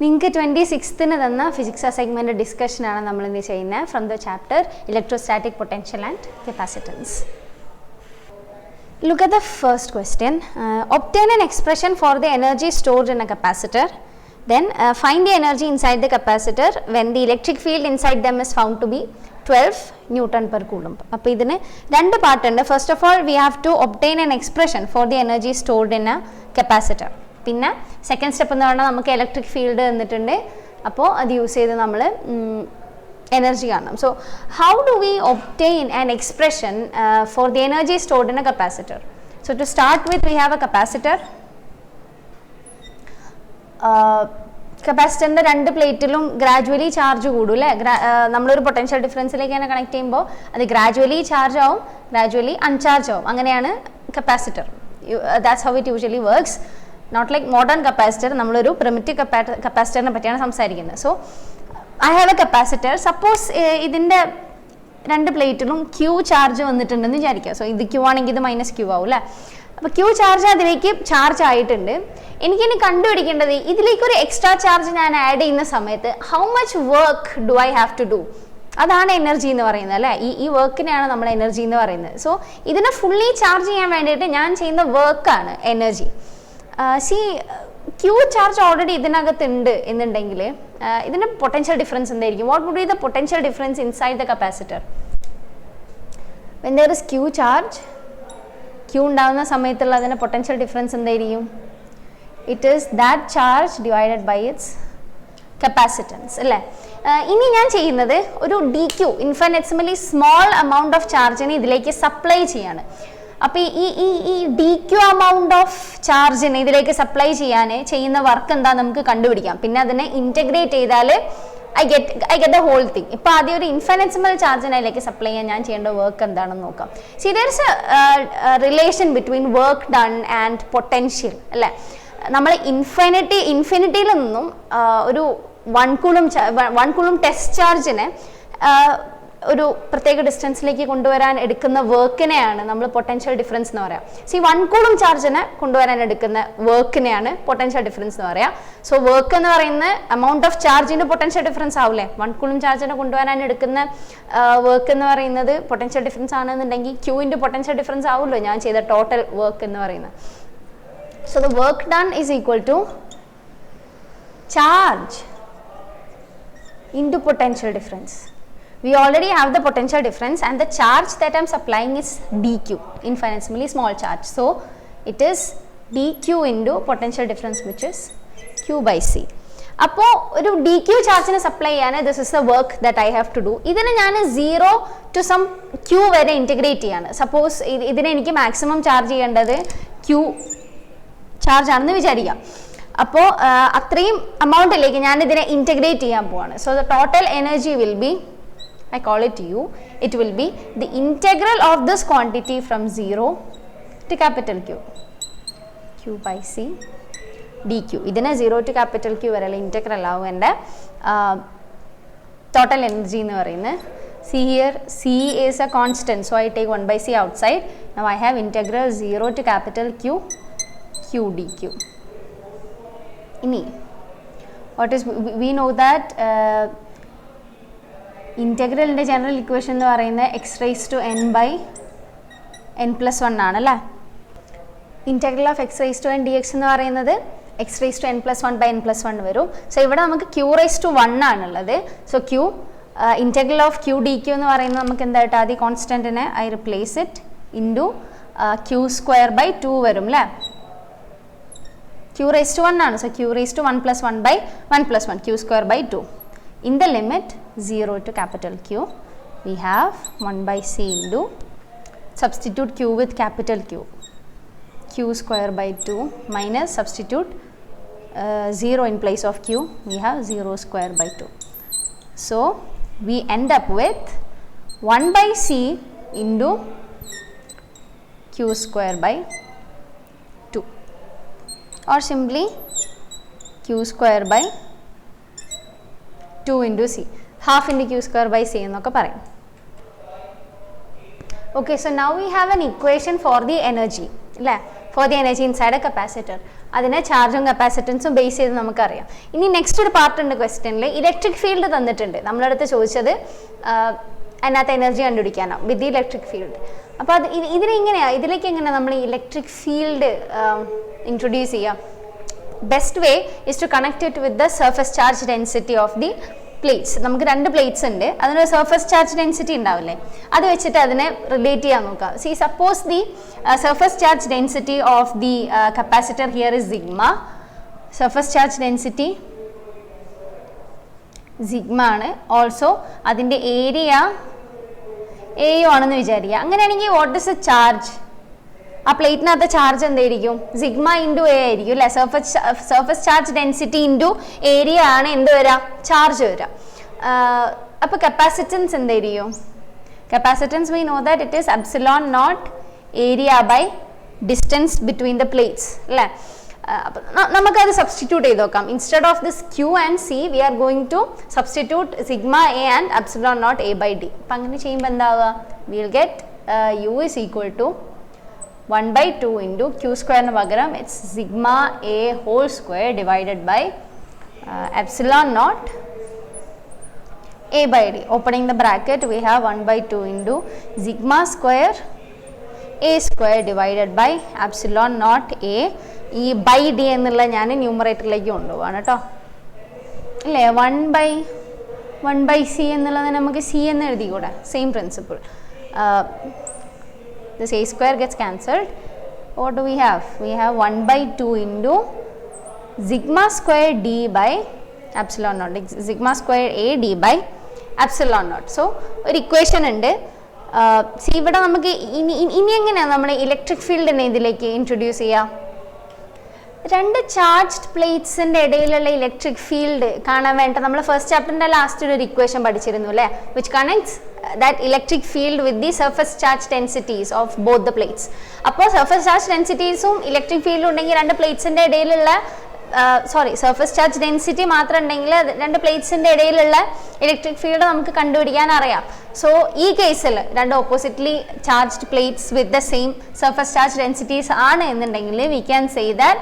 നിങ്ങൾക്ക് 26th തന്ന physics assignment discussion ആണ് നമ്മൾ ഇന്ന് ചെയ്യുന്നത് from the chapter electrostatic potential and capacitance. Look at the first question. Obtain an expression for the energy stored in a capacitor. Then find the energy inside the capacitor when the electric field inside them is found to be 12 Newton per Coulomb. അപ്പോൾ ഇതിന് രണ്ട് part ഉണ്ട്. First of all we have to obtain an expression for the energy stored in a capacitor. പിന്നെ second step എന്ന് പറഞ്ഞാൽ നമുക്ക് electric field തന്നിട്ടുണ്ട്, അപ്പോൾ അത് യൂസ് ചെയ്ത് നമ്മൾ energy കാണണം. So how do we obtain an expression for the energy stored in a capacitor? So to start with, we have a capacitor. കപ്പാസിറ്ററിൻ്റെ രണ്ട് പ്ലേറ്റിലും ഗ്രാജുവലി ചാർജ് കൂടും അല്ലേ. നമ്മളൊരു പൊട്ടൻഷ്യൽ ഡിഫറൻസിലേക്ക് തന്നെ കണക്ട് ചെയ്യുമ്പോൾ അത് ഗ്രാജുവലി ചാർജ് ആവും, ഗ്രാജുവലി അൺചാർജ് ആവും. അങ്ങനെയാണ് capacitor. That's how it usually works. Not like modern capacitor. നമ്മളൊരു പ്രിമിറ്റീവ് കപ്പാസിറ്ററിനെ പറ്റിയാണ് സംസാരിക്കുന്നത്. So I have a capacitor. Suppose ഇതിൻ്റെ രണ്ട് പ്ലേറ്റിലും ക്യൂ ചാർജ് വന്നിട്ടുണ്ടെന്ന് വിചാരിക്കുക. സോ ഇത് ക്യൂ ആണെങ്കിൽ ഇത് മൈനസ് ക്യൂ ആവും അല്ലേ. അപ്പോൾ ക്യൂ ചാർജ് അതിലേക്ക് ചാർജ് ആയിട്ടുണ്ട്. എനിക്കിനി കണ്ടുപിടിക്കേണ്ടത് ഇതിലേക്കൊരു എക്സ്ട്രാ ചാർജ് ഞാൻ ആഡ് ചെയ്യുന്ന സമയത്ത് how much work do I have to do. അതാണ് എനർജി എന്ന് പറയുന്നത് അല്ലേ. ഈ വർക്കിനെയാണ് നമ്മൾ എനർജി എന്ന് പറയുന്നത്. സോ ഇതിനെ ഫുള്ളി ചാർജ് ചെയ്യാൻ വേണ്ടിയിട്ട് ഞാൻ ചെയ്യുന്ന വർക്കാണ് എനർജി. ക്യൂ ചാർജ് ഓൾറെഡി ഇതിനകത്തുണ്ട് എന്നുണ്ടെങ്കിൽ ഇതിൻ്റെ പൊട്ടൻഷ്യൽ ഡിഫറൻസ് എന്തായിരിക്കും? What would be the potential difference inside the capacitor when there is Q charge? Q ഉണ്ടാകുന്ന സമയത്തുള്ള അതിൻ്റെ പൊട്ടൻഷ്യൽ ഡിഫറൻസ് എന്തായിരിക്കും? It is that charge divided by its capacitance അല്ലേ. ഇനി ഞാൻ ചെയ്യുന്നത് ഒരു D Q, infinitesimally small amount of ചാർജിനെ ഇതിലേക്ക് സപ്ലൈ ചെയ്യാണ്. അപ്പോൾ ഈ ഡി ക്യൂ എമൗണ്ട് ഓഫ് ചാർജിന് ഇതിലേക്ക് സപ്ലൈ ചെയ്യുന്ന വർക്ക് എന്താ നമുക്ക് കണ്ടുപിടിക്കാം. പിന്നെ അതിനെ ഇൻറ്റഗ്രേറ്റ് ചെയ്താൽ I get the whole thing. ഇപ്പോൾ ആദ്യം ഒരു ഇൻഫിനിറ്റ്സിമൽ ചാർജിനെ അതിലേക്ക് സപ്ലൈ ചെയ്യാൻ ഞാൻ ചെയ്യേണ്ട വർക്ക് എന്താണെന്ന് നോക്കാം. C there is A relation between work done and potential അല്ലേ. നമ്മൾ ഇൻഫിനിറ്റിയിൽ നിന്നും ഒരു 1 കൂളും ടെസ്റ്റ് ചാർജിനെ ഒരു പ്രത്യേക ഡിസ്റ്റൻസിലേക്ക് കൊണ്ടുവരാൻ എടുക്കുന്ന വർക്കിനെയാണ് നമ്മൾ പൊട്ടൻഷ്യൽ ഡിഫറൻസ് എന്ന് പറയാം. 1 കൂളും ചാർജിനെ കൊണ്ടുവരാൻ എടുക്കുന്ന വർക്കിനെയാണ് പൊട്ടൻഷ്യൽ ഡിഫറൻസ് എന്ന് പറയാം. സോ വർക്ക് എന്ന് പറയുന്ന എമൗണ്ട് ഓഫ് ചാർജിൻ്റെ പൊട്ടൻഷ്യൽ ഡിഫറൻസ് ആവില്ലേ. 1 കൂളും ചാർജിനെ കൊണ്ടുവരാൻ എടുക്കുന്ന വർക്ക് എന്ന് പറയുന്നത് പൊട്ടൻഷ്യൽ ഡിഫറൻസ് ആണെന്നുണ്ടെങ്കിൽ ക്യൂവിൻ്റെ പൊട്ടൻഷ്യൽ ഡിഫറൻസ് ആവുമല്ലോ ഞാൻ ചെയ്ത ടോട്ടൽ വർക്ക് എന്ന് പറയുന്നത്. So the work done is equal to charge into potential difference. We already have the potential difference and the charge that I am supplying is dq, infinitesimally small charge. So it is dq into potential difference, which is q by c. അപ്പോൾ ഒരു D Q ചാർജിനെ supply ചെയ്യാൻ this is the work that I have to do. ഇതിനെ ഞാൻ 0 to some Q വരെ integrate ചെയ്യാണ്. Suppose ഇതിനെ എനിക്ക് മാക്സിമം ചാർജ് ചെയ്യേണ്ടത് ക്യൂ ചാർജ് ആണെന്ന് വിചാരിക്കാം. അപ്പോൾ അത്രയും എമൗണ്ടിലേക്ക് ഞാൻ ഇതിനെ ഇൻറ്റഗ്രേറ്റ് ചെയ്യാൻ പോവാണ്. So the total energy will be, I call it U. It will be the integral of this quantity from 0 to capital Q, Q by C dq. ഇതിനെ 0 to capital Q വരെയുള്ള ഇൻറ്റഗ്രൽ ആവും എൻ്റെ total energy എന്ന് പറയുന്നത്. See here, C is a constant, so I take 1 by C outside. Now I have integral 0 to capital Q, Q dq. ഇനി what is, we know that ഇൻറ്റഗ്രലിൻ്റെ general equation എന്ന് പറയുന്നത് x raise to n by n plus 1 ആണല്ലേ. Integral of x raise to n d x എന്ന് പറയുന്നത് x raise to n plus 1 by n plus 1 വരും. So ഇവിടെ നമുക്ക് Q raise to 1 ആണുള്ളത്. So q integral of q d q എന്ന് പറയുന്നത് നമുക്ക് എന്തായിട്ട് ആദ്യം കോൺസ്റ്റൻറ്റിനെ I replace it into q square by 2 വരും അല്ലേ. ക്യൂ റൈസ് ടു 1 ആണ്. So q raise to 1 plus 1 by 1 plus 1 q square by 2. In the limit 0 to capital Q, we have 1 by C into, substitute Q with capital Q, Q square by 2 minus substitute 0 in place of Q, we have 0 square by 2. So we end up with 1 by C into Q square by 2, or simply Q square by 2 into C, half into Q square by C എന്നൊക്കെ പറയും. Okay, so now we have an equation for the energy, for the energy inside a capacitor. അതിനെ ചാർജും കപ്പാസിറ്റൻസും base ചെയ്ത് നമുക്കറിയാം. ഇനി next ഒരു part ഉണ്ട് ക്വസ്റ്റ്യനിൽ, ഇലക്ട്രിക് ഫീൽഡ് തന്നിട്ടുണ്ട്. നമ്മളടുത്ത് ചോദിച്ചത് അതിനകത്ത് എനർജി കണ്ടുപിടിക്കാനാണ് വിത്ത് ദി ഇലക്ട്രിക് ഫീൽഡ്. അപ്പോൾ അത് ഇതിലേക്ക് എങ്ങനെയാണ് നമ്മൾ ഇലക്ട്രിക് ഫീൽഡ് ഇൻട്രൊഡ്യൂസ് ചെയ്യാം? Best way is to connect it with the surface charge density of the plates. നമുക്ക് 2 പ്ലേറ്റ്സ് ഉണ്ട്, അതിനൊരു സർഫസ് ചാർജ് ഡെൻസിറ്റി ഉണ്ടാവില്ലേ, അത് വെച്ചിട്ട് അതിനെ റിലേറ്റ് ചെയ്യാൻ നോക്കുക. See suppose the surface charge density of the capacitor here is sigma. Surface charge density sigma ആണ്. ഓൾസോ അതിൻ്റെ ഏരിയ എയും ആണെന്ന് വിചാരിക്കുക. അങ്ങനെയാണെങ്കിൽ വാട്ട് ഇസ് എ ചാർജ്? ആ പ്ലേറ്റിനകത്ത് ചാർജ് എന്തായിരിക്കും? സിഗ്മ ഇൻറ്റു എ ആയിരിക്കും അല്ലേ. Surface charge density into area ആണ് എന്ത് വരിക? ചാർജ് വരിക. അപ്പോൾ കപ്പാസിറ്റൻസ് എന്തായിരിക്കും? Capacitance we know that it is epsilon naught area by distance between the plates അല്ലേ. നമുക്കത് സബ്സ്റ്റിറ്റ്യൂട്ട് ചെയ്ത് നോക്കാം. Instead of this q and c we are going to substitute sigma a and epsilon naught a by d. അപ്പം അങ്ങനെ ചെയ്യുമ്പോൾ എന്താവുക? Will get u is equal to 1/2 into q square ന് പകരം it's sigma a whole square divided by epsilon naught a by d. Opening the bracket we have 1/2 into sigma square a square divided by epsilon naught a. ഈ by D എന്നുള്ള ഞാൻ ന്യൂമറേറ്ററിലേക്ക് കൊണ്ടുപോവാണ് കേട്ടോ അല്ലേ. 1/c എന്നുള്ളത് നമുക്ക് c എന്ന് എഴുതിക്കൂടെ? Same principle. This a square gets cancelled. What do we have? We have 1/2 into sigma square d by epsilon naught. Sigma square a d by epsilon naught. So ഒരു equation ഉണ്ട്. C ഇവിടെ നമുക്ക് ഇനി എങ്ങനെയാണ് നമ്മൾ electric ഫീൽഡിനെ ഇതിലേക്ക് introduce ചെയ്യുക? 2 ചാർജ്ഡ് പ്ലേറ്റ്സിൻ്റെ ഇടയിലുള്ള ഇലക്ട്രിക് ഫീൽഡ് കാണാൻ വേണ്ടി നമ്മൾ ഫസ്റ്റ് ചാപ്റ്ററിൻ്റെ ലാസ്റ്റ് ഒരു ഇക്വേഷൻ പഠിച്ചിരുന്നു അല്ലേ, which connects that electric field with the surface charge densities of both the plates. അപ്പോൾ സർഫസ് ചാർജ് ഡെൻസിറ്റീസും ഇലക്ട്രിക് ഫീൽഡും ഉണ്ടെങ്കിൽ 2 പ്ലേറ്റ്സിൻ്റെ ഇടയിലുള്ള സർഫസ് ചാർജ് ഡെൻസിറ്റി മാത്രം ഉണ്ടെങ്കിൽ 2 പ്ലേറ്റ്സിൻ്റെ ഇടയിലുള്ള ഇലക്ട്രിക് ഫീൽഡ് നമുക്ക് കണ്ടുപിടിക്കാൻ അറിയാം. സോ ഈ കേസിൽ 2 oppositely charged plates with the same surface charge densities ആണ് എന്നുണ്ടെങ്കിൽ we can say that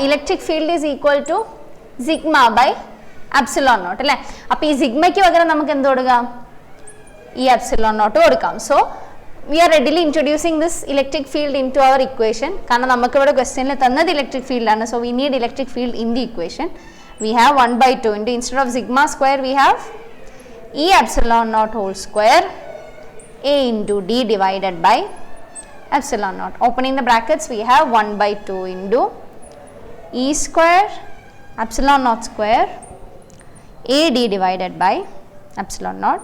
electric field is equal to sigma by epsilon naught അല്ലേ. അപ്പോൾ ഈ സിഗ്മയ്ക്ക് പകരം നമുക്ക് എന്ത് കൊടുക്കാം? ഈ എപ്സിലോൺ നോട്ട് കൊടുക്കാം. So we are readily introducing this electric field into our equation. കാരണം നമുക്കിവിടെ ക്വസ്റ്റ്യനിൽ തന്നത് ഇലക്ട്രിക് ഫീൽഡാണ്. So we need electric field in the equation. We have 1/2 into instead of sigma square we have e epsilon naught whole square a into d divided by epsilon naught. Opening the brackets we have 1/2 into e square epsilon naught square a d divided by epsilon naught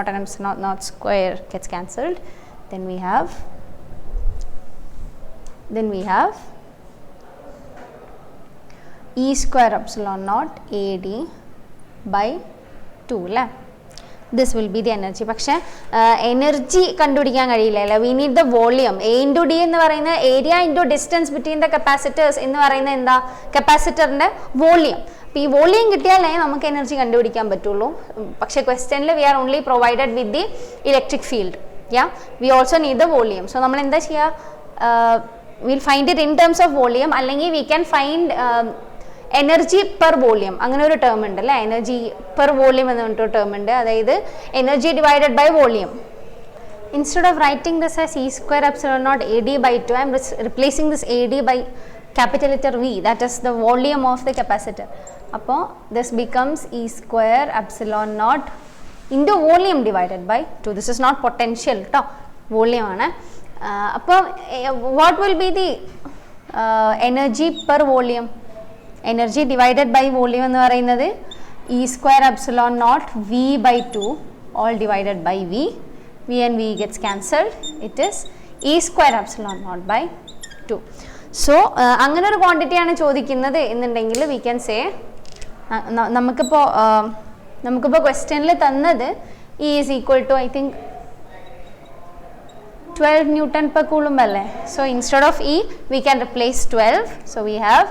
and epsilon naught square gets cancelled. Then we have e square epsilon naught ad by 2 അല്ലേ. This will be the energy. പക്ഷേ energy കണ്ടുപിടിക്കാൻ കഴിയില്ല അല്ലേ. We need the volume. A into D എന്ന് പറയുന്ന area into distance between the capacitors എന്ന് പറയുന്നത് എന്താ? കപ്പാസിറ്ററിൻ്റെ വോളിയം. അപ്പോൾ ഈ വോളിയം കിട്ടിയാലേ നമുക്ക് എനർജി കണ്ടുപിടിക്കാൻ പറ്റുള്ളൂ. പക്ഷേ ക്വസ്റ്റ്യനിൽ we are only provided with the electric field. We also need the volume. So നമ്മൾ എന്താ ചെയ്യുക? Will find it in terms of volume, അല്ലെങ്കിൽ we can find energy per volume. അങ്ങനെ ഒരു ടേം ഉണ്ട് അല്ലേ, എനർജി പെർ വോളിയം എന്ന് പറഞ്ഞിട്ടൊരു ടേം ഉണ്ട്. അതായത് energy divided by volume. Instead of writing this as e square epsilon naught ad by 2, I am replacing this ad by capital letter V, that is the volume of the capacitor. അപ്പോൾ this becomes e square epsilon naught into volume divided by 2. This is not potential കേട്ടോ, volume ആണ്. അപ്പോൾ what will be the energy per volume? Energy divided by volume എന്ന് പറയുന്നത് e square epsilon naught v by 2 all divided by v. V and v gets cancelled. It is e square epsilon naught by 2. So അങ്ങനെ ഒരു ക്വാണ്ടിറ്റിയാണ് ചോദിക്കുന്നത് എന്നുണ്ടെങ്കിൽ we can say നമുക്കിപ്പോൾ ക്വസ്റ്റ്യനിൽ തന്നത് E is equal to I think 12 Newton per coulomb അല്ലേ. So instead of E we can replace 12. So we have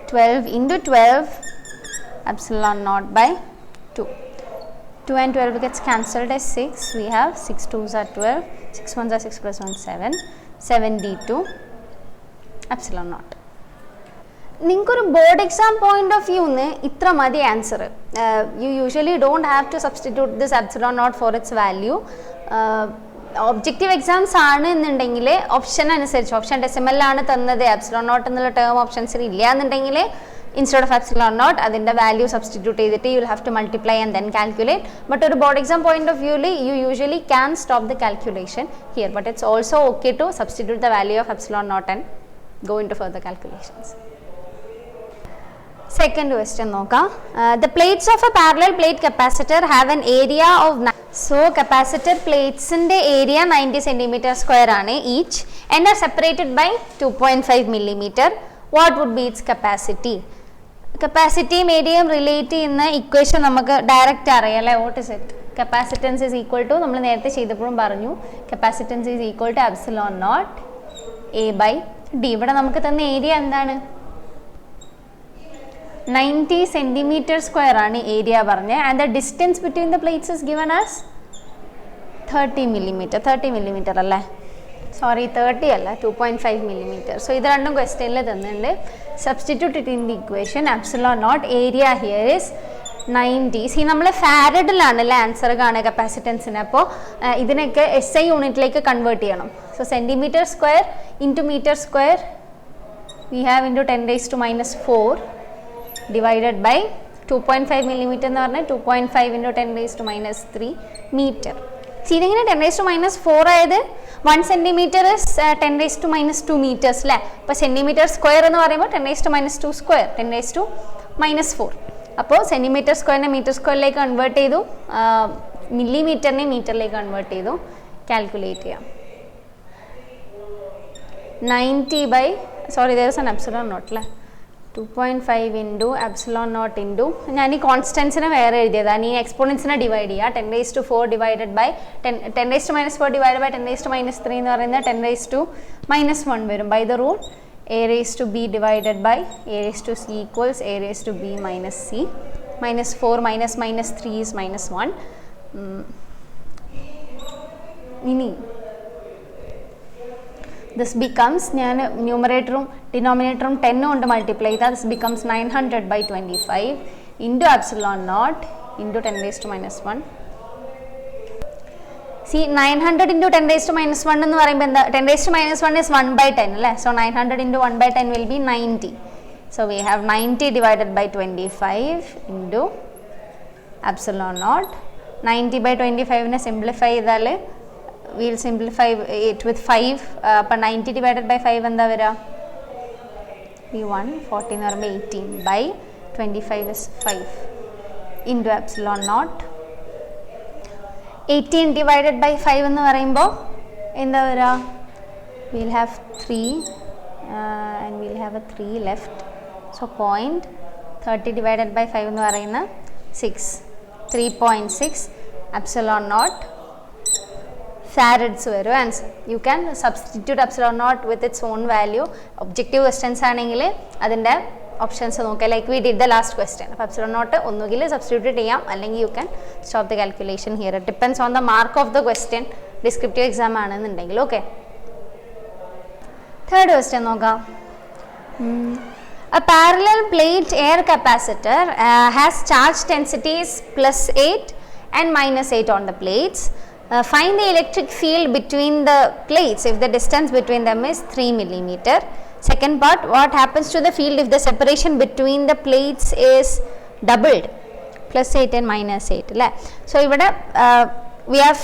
12 into 12 epsilon naught by 2. 2 and 12 gets cancelled as 6. We have 6 2s are 12, 6 1s are 6 plus 1 7, 7d2 epsilon naught. നിങ്ങൾക്കൊരു board exam point of വ്യൂന്ന് ഇത്ര മതി answer. You usually don't have to substitute this epsilon naught for its value. Objective exams ആണ് എന്നുണ്ടെങ്കിൽ option അനുസരിച്ച്, option ഡെസിമലിലാണ് തന്നത്, epsilon naught എന്നുള്ള ടേം ഓപ്ഷൻസിൽ ഇല്ല എന്നുണ്ടെങ്കിൽ ഇൻസ്റ്റെഡ് ഓഫ് എപ്സിലോൺ നോട്ട് അതിൻ്റെ വാല്യൂ സബ്സ്റ്റിറ്റ്യൂട്ട് ചെയ്തിട്ട് you will have to multiply and then calculate. But ഒരു ബോർഡ് എക്സാം പോയിന്റ് ഓഫ് വ്യൂവിൽ you usually can stop the calculation here, but it's also okay to substitute the value of epsilon naught and go into further calculations. Second question നോക്കാം. The plates of a parallel plate capacitor have an area of so capacitor plates ന്റെ area 90 cm² ആണ് each and are separated by 2.5 mm. What would be its capacity? Capacity medium relate ചെയ്യുന്ന equation നമുക്ക് direct അറിയാം അല്ലേ. What is it? Capacitance is equal to, നമ്മൾ നേരത്തെ ചെയ്തപ്പോഴും പറഞ്ഞു, capacitance is equal to epsilon naught A by D. ഇവിടെ നമുക്ക് തന്ന ഏരിയ എന്താണ്? 90 cm² ആണ് ഏരിയ പറഞ്ഞത്. And the distance between the plates is given as 30 mm. 30 mm അല്ലേ, സോറി 30 അല്ല, 2.5 mm. സോ ഇത് രണ്ടും ക്വസ്റ്റ്യനിൽ തന്നിട്ടുണ്ട്. Substitute it in the equation. Epsilon naught area here is 90. C നമ്മൾ ഫാരഡിലാണ് അല്ലേ ആൻസർ കാണുക കപ്പാസിറ്റൻസിന്. അപ്പോൾ ഇതിനൊക്കെ SI യൂണിറ്റിലേക്ക് കൺവേർട്ട് ചെയ്യണം. So cm² into m² we have into 10⁻⁻⁴ divided by 2.5 mm എന്ന് പറഞ്ഞാൽ 2.5 into 10⁻³ meter. ഇതിങ്ങനെ 10⁻⁴ ആയത് 1 cm is 10⁻² meters അല്ലേ. അപ്പോൾ cm² എന്ന് പറയുമ്പോൾ 10⁻²², 10⁻⁴. അപ്പോൾ cm²നെ m²ലേക്ക് കൺവേർട്ട് ചെയ്തു, മില്ലിമീറ്ററിനെ മീറ്ററിലേക്ക് കൺവേർട്ട് ചെയ്തു. കാൽക്കുലേറ്റ് ചെയ്യാം. 90 by, sorry there is an epsilon naught അല്ലേ, 2.5 into epsilon naught into, ഞാൻ ഈ കോൺസ്റ്റൻസിനെ വേറെ എഴുതിയതാണ്, ഈ എക്സ്പോണൻസിനെ ഡിവൈഡ് ചെയ്യുക. 10⁻⁴ ഡിവൈഡഡ് ബൈ 10⁻⁻⁴ ഡിവൈഡ് ബൈ 10⁻³ എന്ന് പറയുന്നത് 10⁻⁻⁻1 വരും. By the rule a⁻b divided by a⁻c equals a⁻b minus c. -4 -3 is -1. ഇനി this becomes, ഞാൻ ന്യൂമറേറ്ററും ഡിനോമിനേറ്ററും 10 കൊണ്ട് മൾട്ടിപ്ലൈ ചെയ്താൽ this becomes 900 by 25 into epsilon naught into 10⁻⁻⁻1. See 900 into 10⁻⁻⁻1 എന്ന് പറയുമ്പോൾ എന്താ, 10⁻⁻⁻1 is 1/10 അല്ലേ. So 900 into 1/10 will be 90. So we have 90 divided by 25 into epsilon naught. 90 by 25 simplify ചെയ്താൽ we'll simplify it with 5. അപ്പോൾ 90 divided by 5 എന്താ വരിക? 40 എന്ന് പറയുമ്പോൾ 18 by 25 is 5 into epsilon naught. 18 divided by 5 എന്ന് പറയുമ്പോൾ എന്താ വരിക? we'll have 3 and we'll have a 3 left. So 30 divided by 5 എന്ന് പറയുന്ന 6, 3.6 epsilon naught ഫാരഡ്സ് വരും answer. You can substitute epsilon not with its on value. Objective questions ആണെങ്കിൽ അതിൻ്റെ options നോക്കുക, like we did the last question. അപ്പോൾ epsilon naught ഒന്നുകിൽ substitute ചെയ്യാം, അല്ലെങ്കിൽ you can stop the calculation here. It depends on the mark of the question. Descriptive exam ആണെന്നുണ്ടെങ്കിൽ. Okay, third question നോക്കാം. A parallel plate air capacitor has charge densities +8 and -8 on the plates. Find the electric field between the plates if the distance between them is 3 mm. Second part, what happens to the field if the separation between the plates is doubled, +8 and -8 അല്ലേ. So ഇവിടെ we have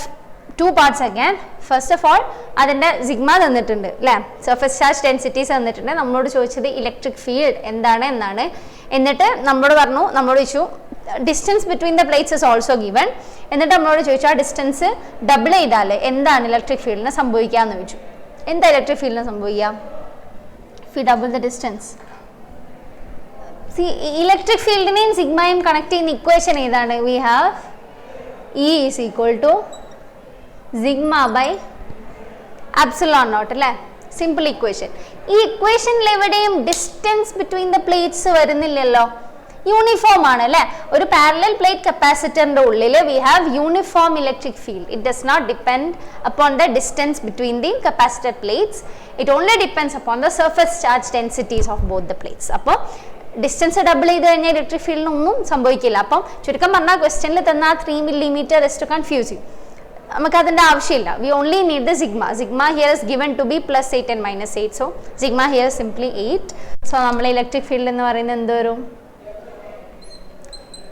two parts again. First of all, അതിൻ്റെ sigma തന്നിട്ടുണ്ട് അല്ലേ, surface charge densities തന്നിട്ടുണ്ട്. നമ്മളോട് ചോദിച്ചത് electric field എന്താണ് എന്നാണ്. എന്നിട്ട് നമ്മളോട് ചോദിച്ചു distance between the plates is also given. എന്നിട്ട് നമ്മളോട് ചോദിച്ചു ആ ഡിസ്റ്റൻസ് ഡബിൾ ചെയ്താൽ എന്താണ് ഇലക്ട്രിക് ഫീൽഡിന് സംഭവിക്കുക എന്ന് ചോദിച്ചു. എന്താ ഇലക്ട്രിക് ഫീൽഡിന് സംഭവിക്കുക? If you double the distance, ഇലക്ട്രിക് ഫീൽഡിനെയും സിഗ്മയും കണക്ട് ചെയ്യുന്ന ഇക്വേഷൻ ഏതാണ്? We have E is equal to sigma by epsilon naught അല്ലേ, സിമ്പിൾ ഇക്വേഷൻ. ഈ ഇക്വേഷനിൽ എവിടെയും ഡിസ്റ്റൻസ് ബിറ്റ്വീൻ ദ പ്ലേറ്റ്സ് വരുന്നില്ലല്ലോ. യൂണിഫോം ആണ് അല്ലേ. ഒരു പാരലൽ പ്ലേറ്റ് കപ്പാസിറ്ററിന്റെ ഉള്ളിൽ we have uniform electric field. It does not depend upon the distance between the capacitor plates. It only depends upon the surface charge densities of both the plates. അപ്പോൾ distance double ചെയ്ത് കഴിഞ്ഞാൽ electric ഫീൽഡിന് ഒന്നും സംഭവിക്കില്ല. അപ്പം ചുരുക്കം പറഞ്ഞാൽ ക്വസ്റ്റ്യനിൽ തന്ന 3 millimeter is to confuse you. നമുക്ക് അതിന്റെ ആവശ്യമില്ല. We only need the sigma. Sigma here is given to be +8 and -8. So sigma here simply 8. So നമ്മളെ ഇലക്ട്രിക് ഫീൽഡ് എന്ന് പറയുന്നത് എന്ത് വരും?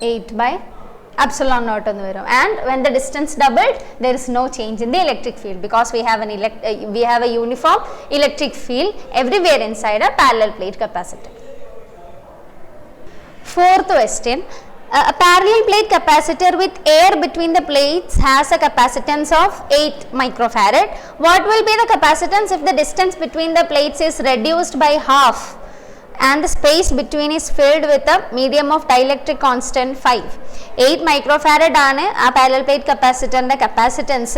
8/ε0 എന്ന് വരും. And when the distance doubled there is no change in the electric field because we have a uniform electric field everywhere inside a parallel plate capacitor. Fourth question. A parallel plate capacitor with air between the plates has a capacitance of 8 microfarad. What will be the capacitance if the distance between the plates is reduced by half and the space between is filled with a medium of dielectric constant 5? 8 microfarad ആണ് ആ parallel plate capacitorന്റെ capacitance.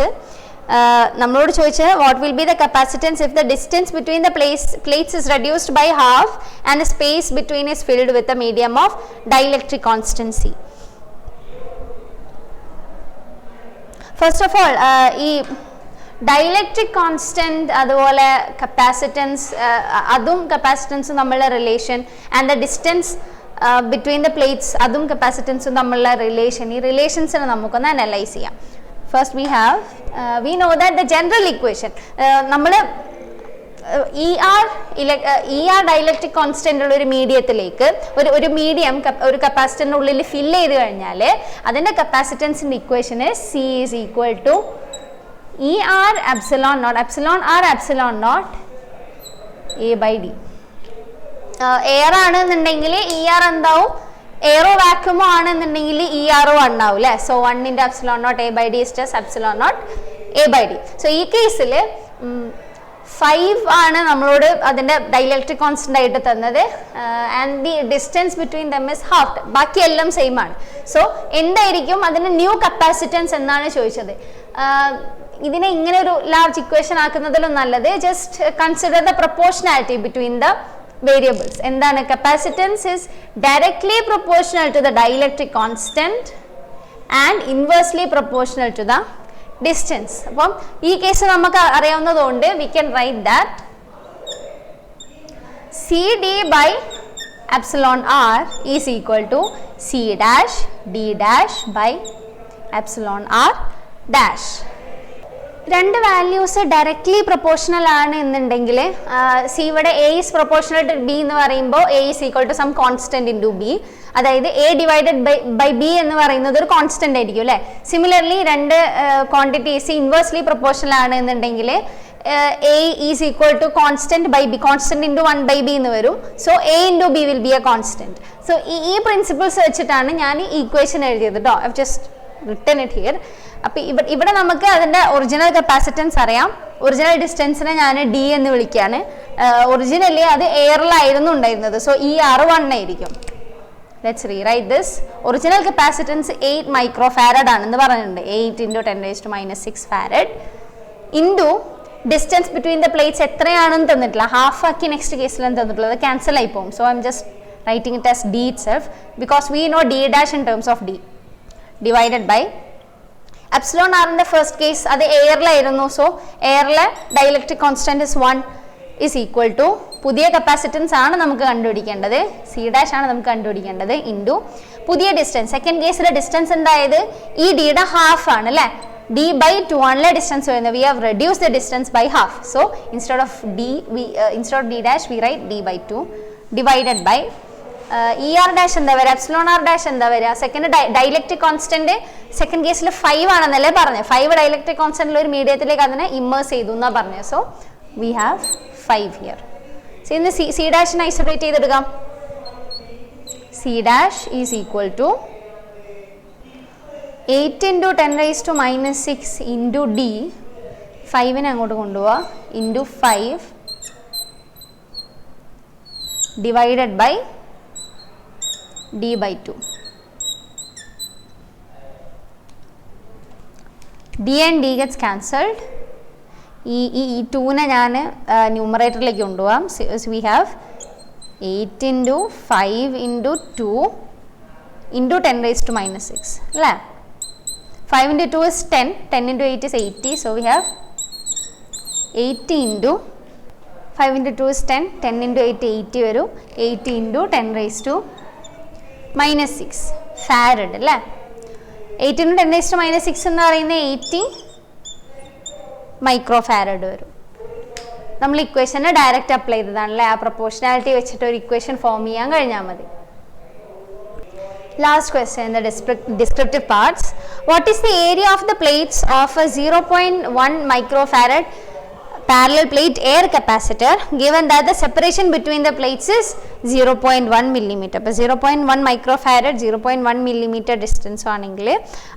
നമ്മളോട് ചോദിച്ചത് what will be the capacitance if the distance between the plates is reduced by half and the space between is filled with a medium of dielectric constant C. First of all, ഈ dielectric constant അതുപോലെ capacitance അതും കപ്പാസിറ്റൻസും തമ്മിലുള്ള relation and the distance between the plates അതും കപ്പാസിറ്റൻസും തമ്മിലുള്ള relation, ഈ റിലേഷൻസിനെ നമുക്കൊന്ന് അനലൈസ് ചെയ്യാം. First we know that the general equation നമ്മൾ ER ഡൈലക്ട്രിക് കോൺസ്റ്റന്റ് ഉള്ള ഒരു മീഡിയത്തിലേക്ക് ഒരു മീഡിയം ഒരു കപ്പാസിറ്ററിന്റെ ഉള്ളിൽ ഫില്ല് ചെയ്ത് കഴിഞ്ഞാൽ അതിന്റെ കപ്പാസിറ്റൻസിന്റെ equation C is equal to ER epsilon naught A/D. Air ആണെന്നുണ്ടെങ്കിൽ ER എന്താവും? എയറോ വാക്യൂമോ ആണെന്നുണ്ടെങ്കിൽ ERO ഉണ്ടാവും അല്ലേ. So 1 × epsilon naught A/D is just epsilon naught A/D. So ഈ കേസിൽ 5 ആണ് നമ്മളോട് അതിന്റെ ഡൈലക്ട്രിക് കോൺസ്റ്റന്റ് ആയിട്ട് തന്നത്. And the distance between them is half. ബാക്കി എല്ലാം സെയിം ആണ്. സോ എന്തായിരിക്കും അതിന്റെ ന്യൂ കപ്പാസിറ്റൻസ് എന്നാണ് ചോദിച്ചത്. ഇതിനെ ഇങ്ങനെ ഒരു ലാർജ് ഇക്വേഷൻ ആക്കുന്നതിലും നല്ലത് just consider the proportionality between the variables. എന്താണ്? capacitance is directly proportional to the dielectric constant and inversely proportional to the distance. അപ്പം ഈ കേസ് നമുക്ക് അറിയാവുന്നതുകൊണ്ട് we can write that CD by epsilon r is equal to C dash D dash by epsilon r dash. രണ്ട് values directly proportional ആണ് എന്നുണ്ടെങ്കിൽ see ഇവിടെ A is proportional to B എന്ന് പറയുമ്പോൾ A is equal to some constant into B. അതായത് A divided by B എന്ന് പറയുന്നത് ഒരു കോൺസ്റ്റന്റ് ആയിരിക്കും അല്ലേ. സിമിലർലി രണ്ട് ക്വാണ്ടിറ്റീസ് ഇൻവേഴ്സ്ലി പ്രൊപ്പോർഷണൽ ആണ് എന്നുണ്ടെങ്കിൽ A is equal to constant by B, constant into 1/b എന്ന് വരും. So A into B will be a constant. സോ ഈ പ്രിൻസിപ്പിൾസ് വെച്ചിട്ടാണ് ഞാൻ ഈ ഇക്വേഷൻ എഴുതിയത് കേട്ടോ. I just written it here. അപ്പം ഇവിടെ നമുക്ക് അതിൻ്റെ ഒറിജിനൽ കപ്പാസിറ്റൻസ് അറിയാം. ഒറിജിനൽ ഡിസ്റ്റൻസിനെ ഞാൻ D എന്ന് വിളിക്കുകയാണ്. ഒറിജിനലി അത് എയറിലായിരുന്നു ഉണ്ടായിരുന്നത്. സോ ER 1 ആയിരിക്കും. Let's rewrite this. Original capacitance 8 microfarad ആണെന്ന് പറഞ്ഞിട്ടുണ്ട്. 8 × 10⁻⁶ farad into distance between the plates എത്രയാണെന്ന് തന്നിട്ടില്ല. ഹാഫ് ആക്കി നെക്സ്റ്റ് കേസിലാണ് തന്നിട്ടുള്ളത്. ക്യാൻസൽ ആയി പോകും. So I am just writing it as D itself because we know D dash in terms of D divided by epsilon r in the first case അത് എയറിലായിരുന്നു. So എയറിലെ dielectric constant is 1 is equal to പുതിയ capacitance ആണ് നമുക്ക് കണ്ടുപിടിക്കേണ്ടത്. C dash ആണ് നമുക്ക് കണ്ടുപിടിക്കേണ്ടത് ഇൻറ്റു പുതിയ ഡിസ്റ്റൻസ്. സെക്കൻഡ് കേസിലെ ഡിസ്റ്റൻസ് എന്തായത്? ഈ ഡിയുടെ ഹാഫ് ആണ് അല്ലേ. D/2 ആണല്ലേ ഡിസ്റ്റൻസ് വരുന്നത്. We have reduce the distance by half. So instead of D dash we write D/2 divided by ER dash എന്താ വരിക? epsilon r dash എന്താ വരിക? സെക്കൻഡ് ഡൈലക്ട്രിക് കോൺസ്റ്റന്റ് സെക്കൻഡ് കേസിൽ 5 ആണെന്നല്ലേ പറഞ്ഞത്. 5 ഡൈലക്ട്രിക് കോൺസ്റ്റന്റിൽ ഒരു മീഡിയത്തിലേക്ക് അതിനെ ഇമ്മേഴ്സ് ചെയ്തു എന്നാ പറഞ്ഞത്. So we have 5 here. So ഇന്ന് C ഡാഷിനെ ഐസൊലേറ്റ് ചെയ്തെടുക്കാം. C dash is equal to 8 × 10⁻⁶ into D. 5നെ അങ്ങോട്ട് കൊണ്ടുപോവാ. Into 5 divided by D/2. D and D gets cancelled. ഈ 2നെ ഞാൻ ന്യൂമറേറ്ററിലേക്ക് കൊണ്ടുപോകാം. We have 8 × 5 × 2 into 10 raised to minus 6. 5 into 2 is 10. 10 into 8 is 80. So we have 80 into 5 into 2 is 10. 10 into 8 80 varum. 80 into 10 raised to minus 6 farad. 8 into 10 raised to minus 6 എന്ന് പറയുന്നത് 80 microfarad varum. നമ്മൾ ഇക്വേഷനെ direct apply ചെയ്തതാണല്ലേ, ആ proportionality വെച്ചിട്ട് ഒരു equation form ചെയ്യാൻ കഴിഞ്ഞാൽ മതി. Last question, the descriptive parts. What is the area of the plates of a 0.1 microfarad parallel plate air capacitor given that the separation between the plates is 0.1 millimeter? അപ്പോൾ 0.1 microfarad 0.1 millimeter distance ആണെങ്കിൽ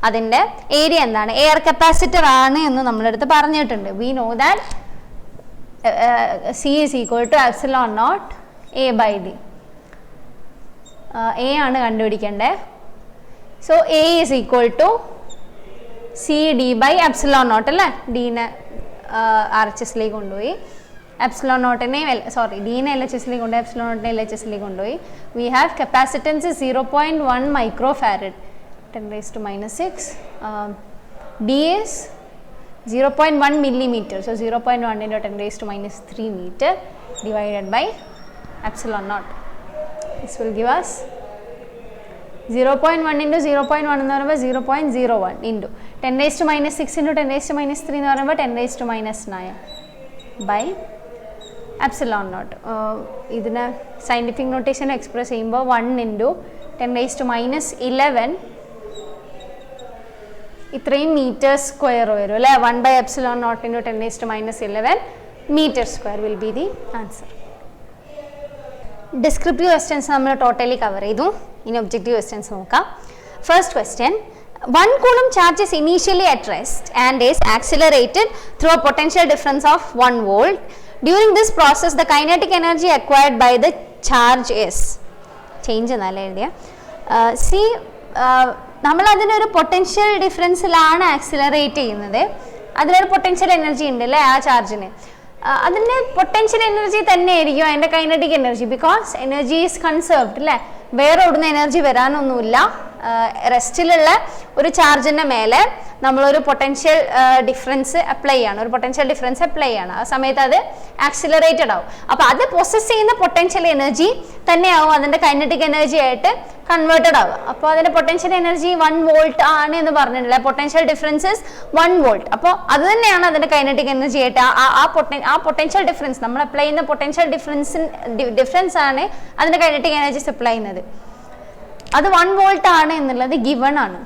അതിൻ്റെ area എന്താണ്? Air capacitor ആണ് എന്ന് നമ്മളടുത്ത് പറഞ്ഞിട്ടുണ്ട്. We know that C is equal to epsilon naught A by D. A ആണ് കണ്ടുപിടിക്കേണ്ടത്. So A is equal to C D by epsilon naught അല്ലേ? ഡീനെ RHSലേക്ക് കൊണ്ടുപോയി, എപ്സിലോൺ നോട്ടിനെ ഡീനെ LHSലേക്ക് കൊണ്ടുപോയി, എപ്സിലോൺ നോട്ടിനെ LHSലേക്ക് കൊണ്ടുപോയി. We have capacitance 0.1 microfarad 10 raised to minus 6. D is 0.1 millimeter. So 0.1 into 10 raised to minus 3 meter divided by epsilon naught. This will give us 0.1 into 0.1 എന്ന് പറയുമ്പോൾ 0.01 into 10 raised to minus 6 into 10 raised to minus 3 എന്ന് പറയുമ്പോൾ 10 raised to minus 9 by epsilon naught. ഇതിനെ scientific notation express ചെയ്യുമ്പോൾ 1 into 10 raised to minus 11 ഇത്രയും metre square വരും അല്ലേ. 1 by epsilon naught into 10 raised to minus 11 meter square will be the answer. Descriptive questions നമ്മൾ totally cover ചെയ്തു. ഇനി objective questions നോക്കാം. First question, 1 coulomb charge is initially at rest and is accelerated through a potential difference of 1 volt. During this process, the kinetic energy acquired by the charge is change എന്നല്ല എഴുതിയ C. നമ്മൾ അതിനൊരു potential ഡിഫറൻസിലാണ് accelerate ചെയ്യുന്നത്. അതിലൊരു potential energy ഉണ്ട് അല്ലേ ആ ചാർജിന്. അതിൻ്റെ പൊട്ടൻഷ്യൽ എനർജി തന്നെ ആയിരിക്കും അതിൻ്റെ kinetic energy, because energy is conserved അല്ലേ. വേറെ ഓടുന്ന എനർജി വരാനൊന്നുമില്ല. റെസ്റ്റിലുള്ള ഒരു ചാർജിൻ്റെ മേലെ നമ്മളൊരു പൊട്ടൻഷ്യൽ ഡിഫറൻസ് അപ്ലൈ ചെയ്യാണ്. ആ സമയത്ത് അത് ആക്സിലറേറ്റഡ് ആവും. അപ്പോൾ അത് പൊസസ് ചെയ്യുന്ന പൊട്ടൻഷ്യൽ എനർജി തന്നെയാവും അതിൻ്റെ കൈനറ്റിക് എനർജി ആയിട്ട് കൺവേർട്ടഡ് ആവുക. അപ്പോൾ അതിൻ്റെ പൊട്ടൻഷ്യൽ എനർജി 1 volt ആണ് എന്ന് പറഞ്ഞിട്ടില്ല. Potential differences 1 volt. അപ്പോൾ അത് തന്നെയാണ് അതിൻ്റെ കൈനറ്റിക് എനർജി ആയിട്ട് ആ പൊട്ടൻഷ്യൽ ഡിഫറൻസ് നമ്മൾ അപ്ലൈ ചെയ്യുന്ന പൊട്ടൻഷ്യൽ ഡിഫറൻസ് ആണ് അതിൻ്റെ കൈനറ്റിക് എനർജി സപ്ലൈ ചെയ്യുന്നത്. അത് 1 volt ആണ് എന്നുള്ളത് ഗിവൺ ആണ്.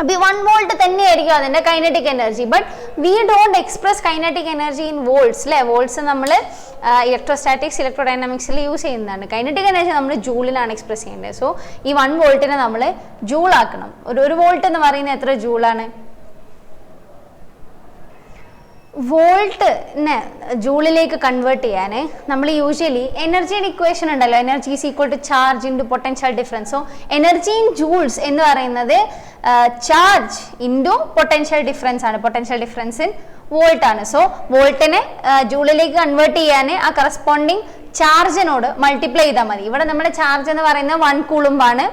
അപ്പോൾ 1 volt തന്നെയായിരിക്കും അതിൻ്റെ kinetic energy. But we don't express kinetic energy in volts അല്ലേ. വോൾട്സ് നമ്മൾ ഇലക്ട്രോസ്റ്റാറ്റിക്സ് ഇലക്ട്രോഡൈനാമിക്സിൽ യൂസ് ചെയ്യുന്നതാണ്. കൈനറ്റിക് എനർജി നമ്മൾ ജൂളിലാണ് എക്സ്പ്രസ് ചെയ്യേണ്ടത്. സോ ഈ 1 volt നമ്മൾ ജൂൾ ആക്കണം. ഒരു വോൾട്ട് എന്ന് പറയുന്നത് എത്ര ജൂളാണ്? വോൾട്ടിനെ ജൂളിലേക്ക് കൺവേർട്ട് ചെയ്യാൻ നമ്മൾ യൂഷ്വലി എനർജിയുടെ ഇക്വേഷൻ ഉണ്ടല്ലോ, energy is equal to charge into potential difference. So energy in joules എന്ന് പറയുന്നത് ചാർജ് ഇൻറ്റു പൊട്ടൻഷ്യൽ ഡിഫറൻസ് ആണ്. പൊട്ടൻഷ്യൽ ഡിഫറൻസ് ഇൻ വോൾട്ട് ആണ്. സോ വോൾട്ടിനെ ജൂളിലേക്ക് കൺവേർട്ട് ചെയ്യാൻ ആ കറസ്പോണ്ടിങ് ചാർജിനോട് മൾട്ടിപ്ലൈ ചെയ്താൽ മതി. ഇവിടെ നമ്മുടെ ചാർജ് എന്ന് പറയുന്നത് 1 coulomb ആണ്,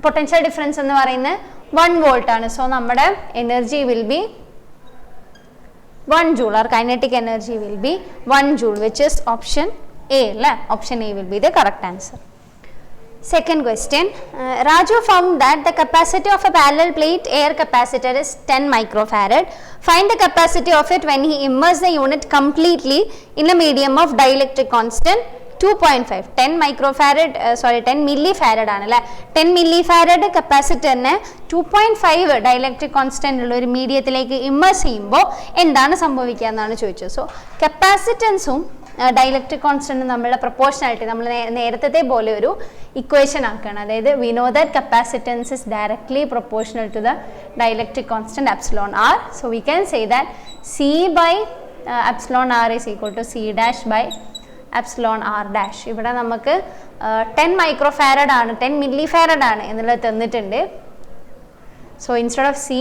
പൊട്ടൻഷ്യൽ ഡിഫറൻസ് എന്ന് പറയുന്നത് 1 volt ആണ്. സോ നമ്മുടെ energy will be 1 joule. Our kinetic energy will be 1 joule, which is option A. Option A will be the correct answer. Second question, Raju found that the capacity of a parallel plate air capacitor is 10 microfarad. Find the capacity of it when he immersed the unit completely in a medium of dielectric constant 2.5. 10 millifarad ആണല്ലേ. 10 millifarad കപ്പാസിറ്ററിനെ 2.5 dielectric constant ഉള്ള ഒരു മീഡിയത്തിലേക്ക് immerse ചെയ്യുമ്പോൾ എന്താണ് സംഭവിക്കുക എന്നാണ് ചോദിച്ചത്. So കപ്പാസിറ്റൻസും dielectric കോൺസ്റ്റന്റും നമ്മളുടെ പ്രൊപ്പോർഷനാലിറ്റി നമ്മൾ നേരത്തെ പോലെ ഒരു ഇക്വേഷൻ ആക്കുകയാണ്. അതായത് we know that capacitance is directly proportional to the dielectric constant epsilon R. So we can say that C by epsilon r is equal to C dash by epsilon r dash. ഇവിടെ നമുക്ക് 10 microfarad ആണ്, 10 millifarad ആണ് എന്നുള്ളത് തന്നിട്ടുണ്ട്. So instead of C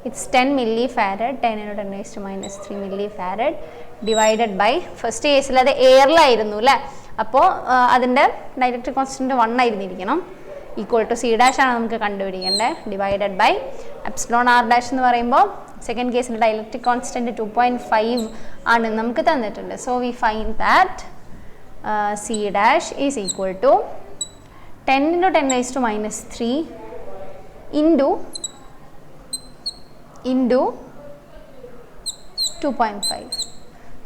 it's 10 millifarad, 10 into 10 raised to minus 3 millifarad divided by first കേസിൽ അത് എയറിലായിരുന്നു അല്ലേ. അപ്പോൾ അതിൻ്റെ ഡയലക്ട്രിക് കോൺസ്റ്റൻറ്റ് 1 ആയിരുന്നിരിക്കണം. ഈക്വൽ ടു സി ഡാഷ് ആണ് നമുക്ക് കണ്ടുപിടിക്കേണ്ടത്. Divided by epsilon r dash എന്ന് പറയുമ്പോൾ സെക്കൻഡ് കേസിൽ ഡൈലക്ട്രിക് കോൺസ്റ്റൻറ്റ് 2.5 ആണ് നമുക്ക് തന്നിട്ടുണ്ട്. So we find that C dash is equal to 10 into 10 raised to minus 3 into 2.5.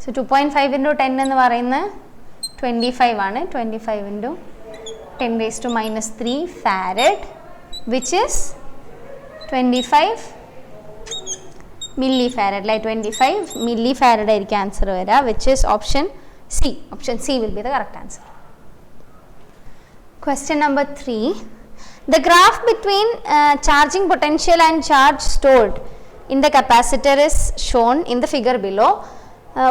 So 2.5 into 10 എന്ന് പറയുന്നത് 25 ആണ്. 25 into 10 raised to minus 3 farad, which is 25 millifarad. Like 25 millifarad ആയിരിക്കും ആൻസർ വരിക, which is option C. Option C will be the correct answer. Question number 3. The graph between charging potential and charge stored in the capacitor is shown in the figure below.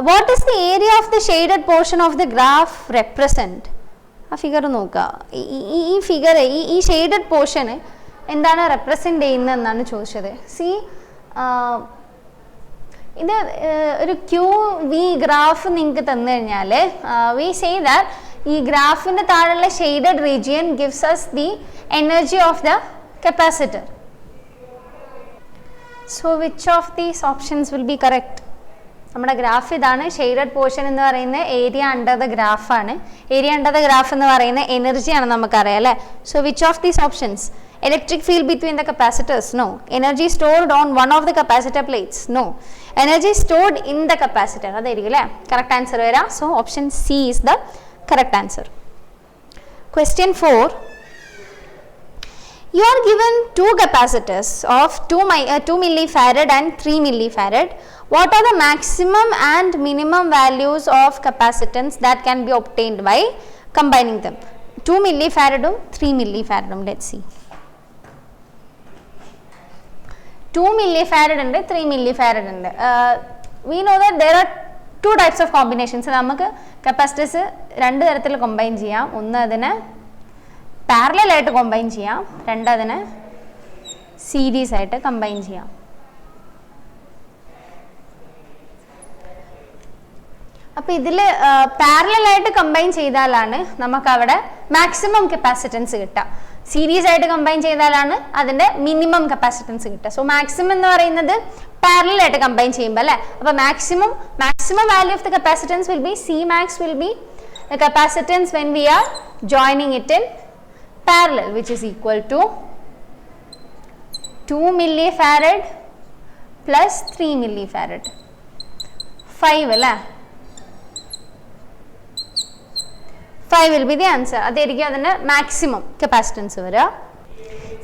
What is the area of the shaded portion of the graph represent? ആ figure നോക്കുക. ഈ figure ഈ shaded portion എന്താണ് represent ചെയ്യുന്നതെന്നാണ് ചോദിച്ചത്. C ഇത് ഒരു Q V graph നിങ്ങൾക്ക് തന്നു കഴിഞ്ഞാൽ വി സേ ദാറ്റ് ഈ ഗ്രാഫിൻ്റെ താഴെയുള്ള shaded region gives us the energy of the capacitor. So which of these options will be correct? നമ്മുടെ ഗ്രാഫ് ഇതാണ്. ഷെയ്ഡഡ് പോർഷൻ എന്ന് പറയുന്നത് ഏരിയ അണ്ടർ ദ ഗ്രാഫാണ്. ഏരിയ അണ്ടർ ദ ഗ്രാഫ് എന്ന് പറയുന്നത് എനർജിയാണ് നമുക്കറിയാം അല്ലേ. So which of these options? Electric field between the capacitors? No. Energy stored on one of the capacitor plates? No. Energy stored in the capacitor. അതായിരിക്കും അല്ലേ correct answer വരാം. So option C is the correct answer. Question 4. You are given two capacitors of 2 millifarad and 3 millifarad. What are the maximum and minimum values of capacitance that can be obtained by combining them? 2 millifaradum 3 millifaradum. Let's see. 2 millifarad and 3 millifarad. We know that there are two types of combinations. നമുക്ക് capacitors രണ്ട് തരത്തിൽ combine ചെയ്യാം. ഒന്ന് അതിനെ parallel ആയിട്ട് combine ചെയ്യാം, രണ്ട് അതിനെ സീരീസ് ആയിട്ട് കമ്പൈൻ ചെയ്യാം. അപ്പോൾ ഇതിൽ പാരലൽ ആയിട്ട് കമ്പൈൻ ചെയ്താലാണ് നമുക്ക് അവിടെ മാക്സിമം കപ്പാസിറ്റൻസ് കിട്ടുക. സീരീസ് ആയിട്ട് കമ്പൈൻ ചെയ്താലാണ് അതിൻ്റെ മിനിമം കപ്പാസിറ്റൻസ് കിട്ടുക. സോ മാക്സിമം എന്ന് പറയുന്നത് പാരലൽ ആയിട്ട് കമ്പൈൻ ചെയ്യുമ്പോൾ അല്ലേ. അപ്പോൾ maximum value of the capacitance will be C max will be the capacitance when we are joining it in parallel, which is equal to 2 millifarad plus 3 millifarad. 5 അല്ലേ. 5 will be the answer. അതായിരിക്കും അതിൻ്റെ maximum capacitance വരിക.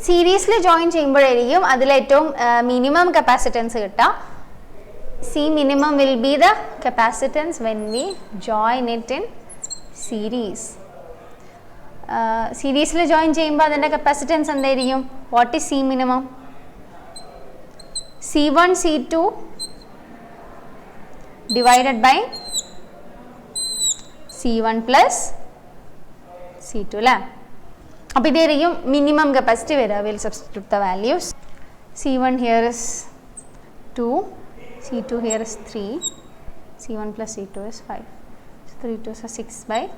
സീരീസിൽ join ചെയ്യുമ്പോഴായിരിക്കും അതിലേറ്റവും minimum capacitance കിട്ടുക. C minimum will be the capacitance when V join it in series. സീരീസിൽ join ചെയ്യുമ്പോൾ അതിൻ്റെ കപ്പാസിറ്റൻസ് എന്തായിരിക്കും? What is C minimum? C1 C2 divided by C1 plus C2 അല്ലേ. അപ്പോൾ ഇതായിരിക്കും മിനിമം കപ്പാസിറ്റി വരിക. Will substitute the values. C1 here is 2, C2 here is 3, C1 plus C2 is 5. 3 2 is 6/5.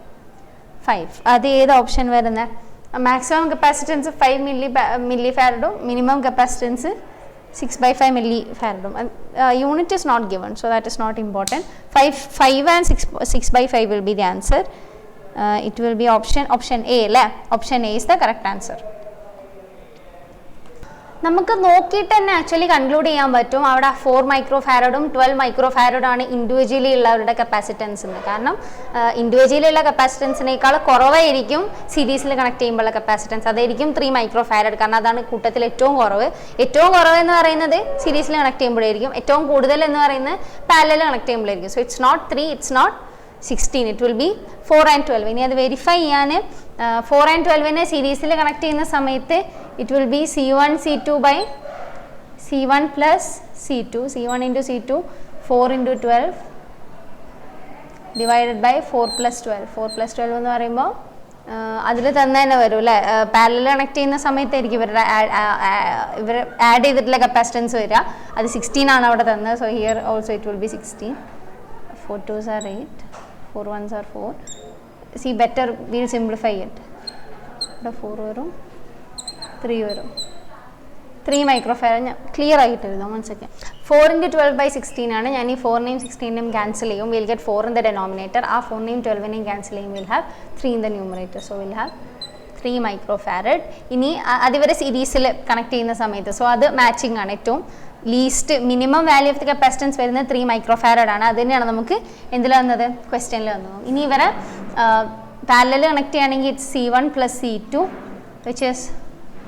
അത് ഏത് ഓപ്ഷൻ വരുന്നത്? Maximum capacitance 5 millifarad, minimum capacitance 6/5 millifarad. Unit is not given, so that is not important. 5 and 6/5 will be the answer. It will be option A. Option A is the correct answer. നമുക്ക് നോക്കിയിട്ട് തന്നെ actually conclude ചെയ്യാൻ പറ്റും അവിടെ 4 മൈക്രോഫാരഡും 12 മൈക്രോഫാരഡും ആണ് individually ഉള്ളവരുടെ capacitance എന്ന്. കാരണം ഇൻഡിവിജ്വലി ഉള്ള കപ്പാസിറ്റൻസിനേക്കാൾ കുറവായിരിക്കും സീരീസിൽ കണക്ട് ചെയ്യുമ്പോഴുള്ള കപ്പാസിറ്റൻസ്. അതായിരിക്കും 3 മൈക്രോഫാരഡ്. കാരണം അതാണ് കൂട്ടത്തിൽ ഏറ്റവും കുറവ്. ഏറ്റവും കുറവ് എന്ന് പറയുന്നത് സീരീസിൽ കണക്ട് ചെയ്യുമ്പോഴായിരിക്കും. ഏറ്റവും കൂടുതൽ എന്ന് പറയുന്നത് പാരലൽ കണക്ട് ചെയ്യുമ്പോഴായിരിക്കും. So it's not 3, it's not 16, it will be 4 and 12. ഇനി അത് വെരിഫൈ ചെയ്യാൻ 4 and 12നെ സീരീസിൽ കണക്ട് ചെയ്യുന്ന സമയത്ത് it will be C1 C2 by C1 plus C2, C1 into C2, 4 into 12 divided by 4 plus 12. 4 plus 12 എന്ന് പറയുമ്പോൾ അതിൽ തന്നെ വരും അല്ലേ. പാരലൽ കണക്ട് ചെയ്യുന്ന സമയത്തായിരിക്കും ഇവർ ആഡ് ചെയ്തിട്ടുള്ള കപ്പാസിറ്റൻസ് വരിക. അത് 16 ആണ് അവിടെ തന്നത്. So here also it will be 16. 4 2s are 8, 4 1s are 4. See, better we'll simplify it. The 4 വരും, 3 വരും. 3 മൈക്രോഫാരഡ് ക്ലിയർ ആയിട്ട് എഴുതാം. 1 സെക്കൻഡ്. 4 × 12/16 ആണ്. ഞാൻ ഈ 4നെയും 16നെയും ക്യാൻസൽ ചെയ്യും. Will get 4 in the denominator. ആ 4നെയും 12നെയും ക്യാൻസൽ ചെയ്യും. Will have 3 in the numerator. So will have 3 microfarad. ഇനി അതുവരെ സീരീസിൽ കണക്ട് ചെയ്യുന്ന സമയത്ത് സോ അത് മാച്ചിങ് ആണ്. ഏറ്റവും least minimum value of the capacitance വരുന്നത് 3 മൈക്രോഫാരഡ് ആണ്. അത് തന്നെയാണ് നമുക്ക് എന്തിൽ വന്നത്, ക്വസ്റ്റ്യനിൽ വന്നത്. ഇനി ഇവരെ പാരലൽ കണക്ട് ചെയ്യുകയാണെങ്കിൽ it's C1 + C2 which is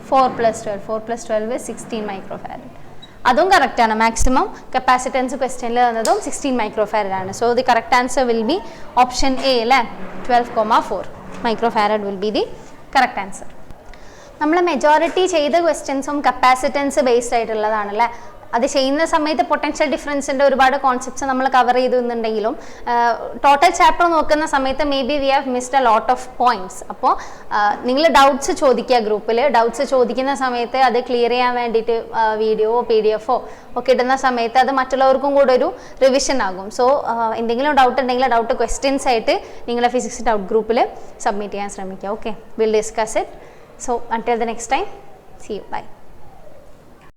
4 + 12. 4 + 12 is 16 microfarad. അതും കറക്റ്റ് ആണ്. മാക്സിമം കപ്പാസിറ്റൻസ് ക്വസ്റ്റ്യനിൽ വന്നതും 16 മൈക്രോഫാരഡ് ആണ്. So the correct answer will be option A അല്ലേ, 12,4 microfarad will be the correct answer. നമ്മൾ മെജോറിറ്റി ചെയ്ത ക്വസ്റ്റ്യൻസും കപ്പാസിറ്റൻസ് ബേസ്ഡ് ആയിട്ടുള്ളതാണല്ലേ. അത് ചെയ്യുന്ന സമയത്ത് പൊട്ടൻഷ്യൽ ഡിഫറൻസിൻ്റെ ഒരുപാട് കോൺസെപ്റ്റ്സ് നമ്മൾ കവർ ചെയ്തെന്നുണ്ടെങ്കിലും ടോട്ടൽ ചാപ്റ്റർ നോക്കുന്ന സമയത്ത് may be we have missed a lot of points. അപ്പോൾ നിങ്ങൾ ഡൗട്ട്സ് ചോദിക്കുക ഗ്രൂപ്പിൽ. ഡൗട്ട്സ് ചോദിക്കുന്ന സമയത്ത് അത് ക്ലിയർ ചെയ്യാൻ വേണ്ടിയിട്ട് വീഡിയോയോ PDF ഒക്കെ ഇടുന്ന സമയത്ത് അത് മറ്റുള്ളവർക്കും കൂടെ ഒരു റിവിഷൻ ആകും. സോ എന്തെങ്കിലും ഡൗട്ട് ഉണ്ടെങ്കിൽ ഡൗട്ട് ക്വസ്റ്റ്യൻസ് ആയിട്ട് നിങ്ങളുടെ ഫിസിക്സ് ഡൗട്ട് ഗ്രൂപ്പിൽ സബ്മിറ്റ് ചെയ്യാൻ ശ്രമിക്കുക. Okay, will discuss it. So until the next time, see you, bye.